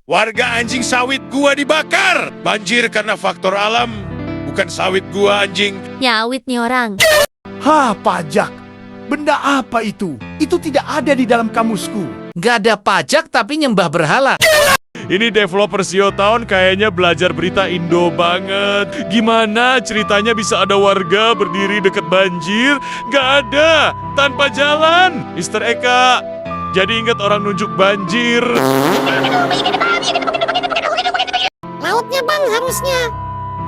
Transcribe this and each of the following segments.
Warga anjing sawit gua dibakar. Banjir karena faktor alam, bukan sawit gua anjing. Nyawit nih orang. Hah, pajak. Benda apa itu? Itu tidak ada di dalam kamusku. Nggak ada pajak tapi nyembah berhala. Ini developer Sio Town kayaknya belajar berita Indo banget. Gimana ceritanya bisa ada warga berdiri deket banjir? Gak ada, tanpa jalan. Mister Eka, jadi ingat orang nunjuk banjir. Lautnya bang harusnya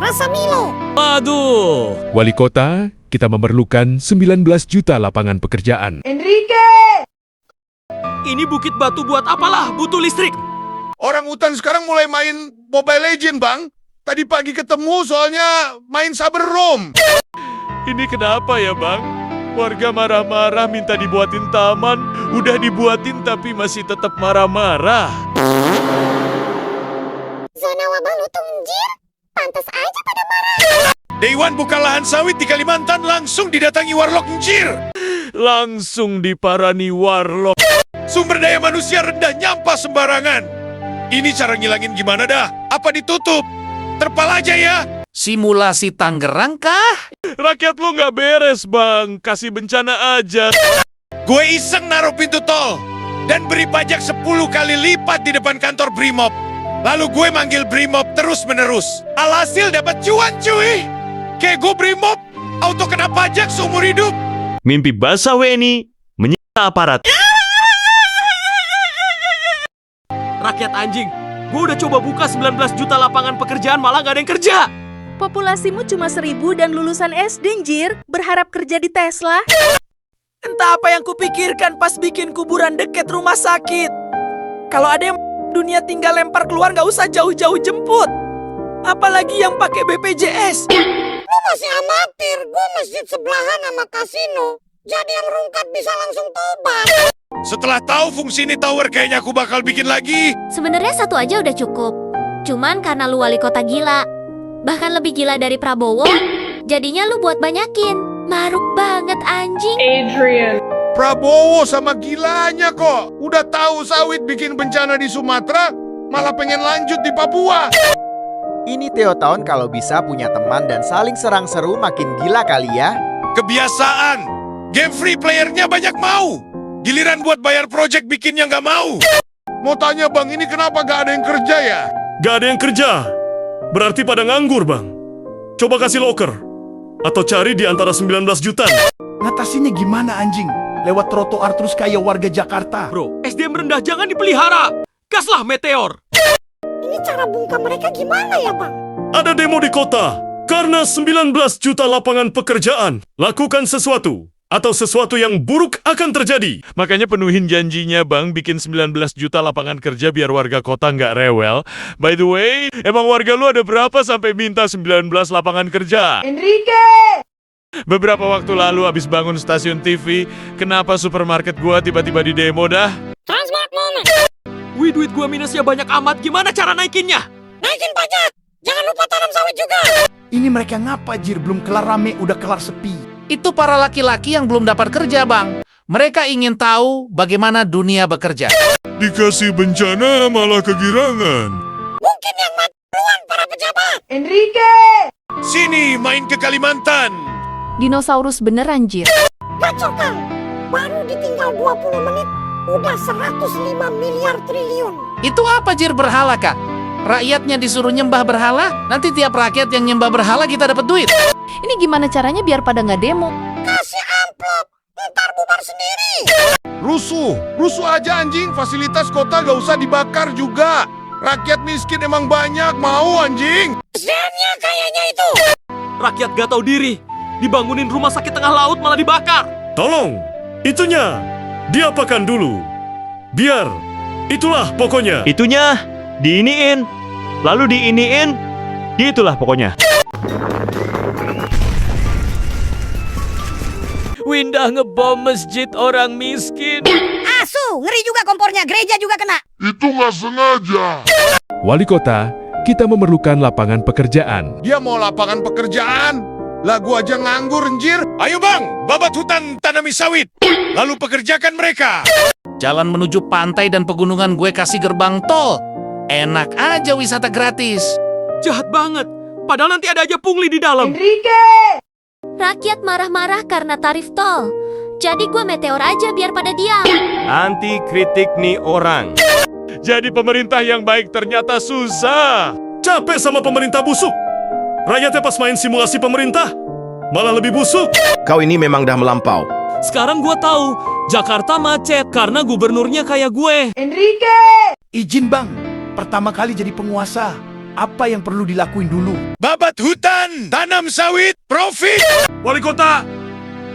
rasa Milo. Aduh. Wali kota, kita memerlukan 19 juta lapangan pekerjaan. Ini bukit batu buat apalah? Butuh listrik. Orang hutan sekarang mulai main Mobile Legend, Bang. Tadi pagi ketemu soalnya main Saber Rom. Ini kenapa ya, Bang? Warga marah-marah minta dibuatin taman. Udah dibuatin tapi masih tetap marah-marah. Zona wabah lutung anjir. Pantas aja pada marah. Dewan buka lahan sawit di Kalimantan langsung didatangi warlock Njir. Langsung diparani warlock. Sumber daya manusia rendah nyampah sembarangan. Ini cara ngilangin gimana dah? Apa ditutup? Terpal aja ya. Simulasi Tangerang kah? Rakyat lu nggak beres, Bang. Kasih bencana aja. Gue iseng naruh pintu tol dan beri pajak 10 kali lipat di depan kantor Brimob. Lalu gue manggil Brimob terus-menerus. Alhasil dapat cuan, cuy. Kayak gue Brimob, auto kena pajak seumur hidup. Mimpi basah WNI menyita aparat. Rakyat anjing. Gue udah coba buka 19 juta lapangan pekerjaan malah gak ada yang kerja. Populasimu cuma 1.000 dan lulusan SD, Njir. Berharap kerja di Tesla? Entah apa yang kupikirkan pas bikin kuburan deket rumah sakit. Kalau ada yang dunia tinggal lempar keluar gak usah jauh-jauh jemput. Apalagi yang pakai BPJS. Lu masih amatir. Gue masjid sebelahan sama kasino. Jadi yang rungkat bisa langsung tobat. Setelah tahu fungsi ini tower, kayaknya aku bakal bikin lagi. Sebenarnya satu aja udah cukup. Cuman karena lu wali kota gila, bahkan lebih gila dari Prabowo, jadinya lu buat banyakin. Maruk banget anjing. Prabowo sama gilanya kok. Udah tahu sawit bikin bencana di Sumatera, malah pengen lanjut di Papua. Ini Theo Town kalau bisa punya teman dan saling serang seru makin gila kali ya. Kebiasaan. Game free playernya banyak mau. Giliran buat bayar project bikinnya nggak mau. Mau tanya bang, ini kenapa gak ada yang kerja ya? Gak ada yang kerja. Berarti pada nganggur, Bang. Coba kasih loker. Atau cari di antara 19 juta. Ngatasinya gimana anjing? Lewat trotoar terus kayak warga Jakarta. Bro, SDM rendah jangan dipelihara. Gaslah meteor. Ini cara bungkam mereka gimana ya bang? Ada demo di kota. Karena 19 juta lapangan pekerjaan. Lakukan sesuatu. Atau sesuatu yang buruk akan terjadi. Makanya penuhin janjinya bang, bikin 19 juta lapangan kerja biar warga kota nggak rewel. By the way, emang warga lu ada berapa sampai minta 19 lapangan kerja? Enrique! Beberapa waktu lalu abis bangun stasiun TV, kenapa supermarket gua tiba-tiba di demo dah? Transmart moment. Wih, duit gua minusnya banyak amat. Gimana cara naikinnya? Naikin pajak. Jangan lupa tanam sawit juga. Ini mereka ngapa Jir? Belum kelar rame, udah kelar sepi. Itu para laki-laki yang belum dapat kerja, Bang. Mereka ingin tahu bagaimana dunia bekerja. Dikasih bencana malah kegirangan. Mungkin yang mati duluan para pejabat. Enrique! Sini main ke Kalimantan. Dinosaurus beneran, Njir. Kacau Kang. Baru ditinggal 20 menit. Udah 105 miliar triliun. Itu apa, Jir, berhala, Kak? Rakyatnya disuruh nyembah berhala, nanti tiap rakyat yang nyembah berhala kita dapat duit. Ini gimana caranya biar pada nggak demo? Kasih amplop. Ntar bubar sendiri. Rusuh aja anjing. Fasilitas kota gak usah dibakar juga. Rakyat miskin emang banyak, mau anjing. SDM-nya kayaknya itu. Rakyat gak tahu diri. Dibangunin rumah sakit tengah laut malah dibakar. Tolong, itunya diapakan dulu. Biar, itulah pokoknya. Itunya diiniin, lalu diiniin, itulah pokoknya. Windah ngebom masjid orang miskin. Asu, ngeri juga kompornya. Gereja juga kena. Itu gak sengaja. Wali kota, kita memerlukan lapangan pekerjaan. Dia mau lapangan pekerjaan. Lah gua aja nganggur anjir. Ayo bang, babat hutan tanami sawit. Lalu pekerjakan mereka. Jalan menuju pantai dan pegunungan gue kasih gerbang tol. Enak aja wisata gratis. Jahat banget. Padahal nanti ada aja pungli di dalam. Rakyat marah-marah karena tarif tol. Jadi gue meteor aja biar pada diam. Anti kritik nih orang. Jadi pemerintah yang baik ternyata susah. Capek sama pemerintah busuk. Rakyatnya pas main simulasi pemerintah, malah lebih busuk. Kau ini memang dah melampau. Sekarang gue tahu, Jakarta macet karena gubernurnya kayak gue. Izin bang, pertama kali jadi penguasa. Apa yang perlu dilakuin dulu? Babat hutan, tanam sawit, profit. Wali kota,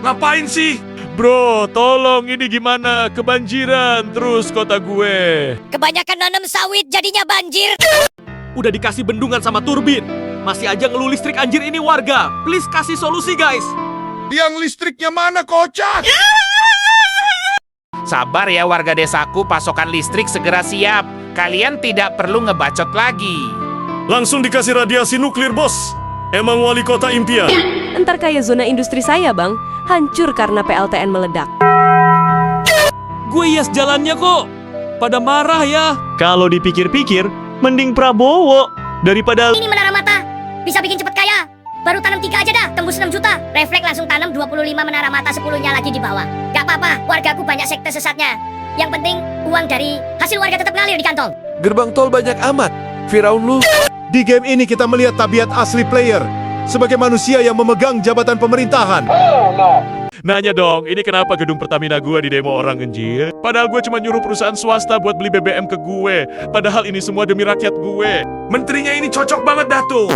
ngapain sih? Bro, tolong ini gimana? Kebanjiran terus kota gue. Kebanyakan nanam sawit jadinya banjir. Udah dikasih bendungan sama turbin. Masih aja ngeluh listrik anjir ini warga. Please kasih solusi guys. Tiang listriknya mana, kocak? Sabar ya warga desaku, pasokan listrik segera siap. Kalian tidak perlu ngebacot lagi. Langsung dikasih radiasi nuklir, bos. Emang wali kota impian. Entar kayak zona industri saya, Bang. Hancur karena PLTN meledak. Gue hias jalannya kok. Pada marah ya. Kalau dipikir-pikir, mending Prabowo daripada... Ini menara mata. Bisa bikin cepet kaya. Baru tanam 3 aja dah, tembus 6 juta. Refleks langsung tanam 25 menara mata, 10-nya lagi di bawah. Gak apa-apa, wargaku banyak sekte sesatnya. Yang penting, uang dari hasil warga tetap ngalir di kantong. Gerbang tol banyak amat. Firaun lu. Di game ini kita melihat tabiat asli player sebagai manusia yang memegang jabatan pemerintahan. Nanya dong, ini kenapa gedung Pertamina gue di demo orang anjir? Padahal gue cuma nyuruh perusahaan swasta buat beli BBM ke gue. Padahal ini semua demi rakyat gue. Menterinya ini cocok banget dah tuh.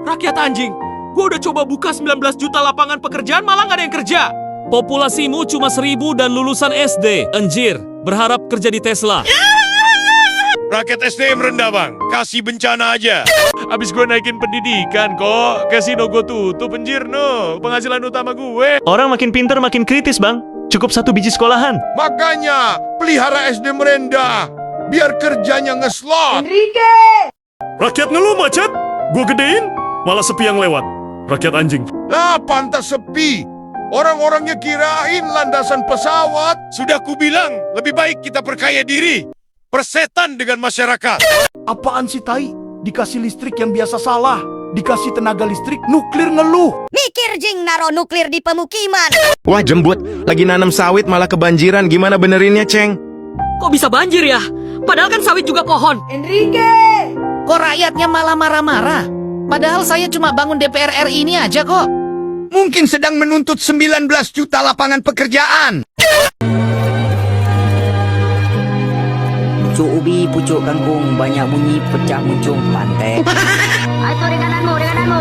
Rakyat anjing. Gue udah coba buka 19 juta lapangan pekerjaan malah gak ada yang kerja. Populasimu cuma 1000 dan lulusan SD. Anjir, berharap kerja di Tesla. Rakyat SDM rendah bang, kasih bencana aja. Abis gue naikin pendidikan kok, kasino gue tutup anjir no. Penghasilan utama gue. Orang makin pinter makin kritis, Bang. Cukup 1 biji sekolahan. Makanya, pelihara SDM rendah. Biar kerjanya ngeslot. Rakyat ngeluh macet, gue gedein, malah sepi yang lewat. Rakyat anjing. Ah, pantas sepi. Orang-orangnya kirain landasan pesawat. Sudah kubilang, lebih baik kita perkaya diri. Persetan dengan masyarakat. Apaan sih tai? Dikasih listrik yang biasa salah. Dikasih tenaga listrik, nuklir ngeluh. Mikir jing naro nuklir di pemukiman. Wah jembut, lagi nanam sawit malah kebanjiran. Gimana benerinnya, Ceng? Kok bisa banjir ya? Padahal kan sawit juga pohon. Kok rakyatnya malah marah-marah? Padahal saya cuma bangun DPR RI ini aja kok. Mungkin sedang menuntut 19 juta lapangan pekerjaan. Pucuk ubi, pucuk kangkung, banyak bunyi, pecah muncung pantai. Ayo, di kananmu, di kananmu.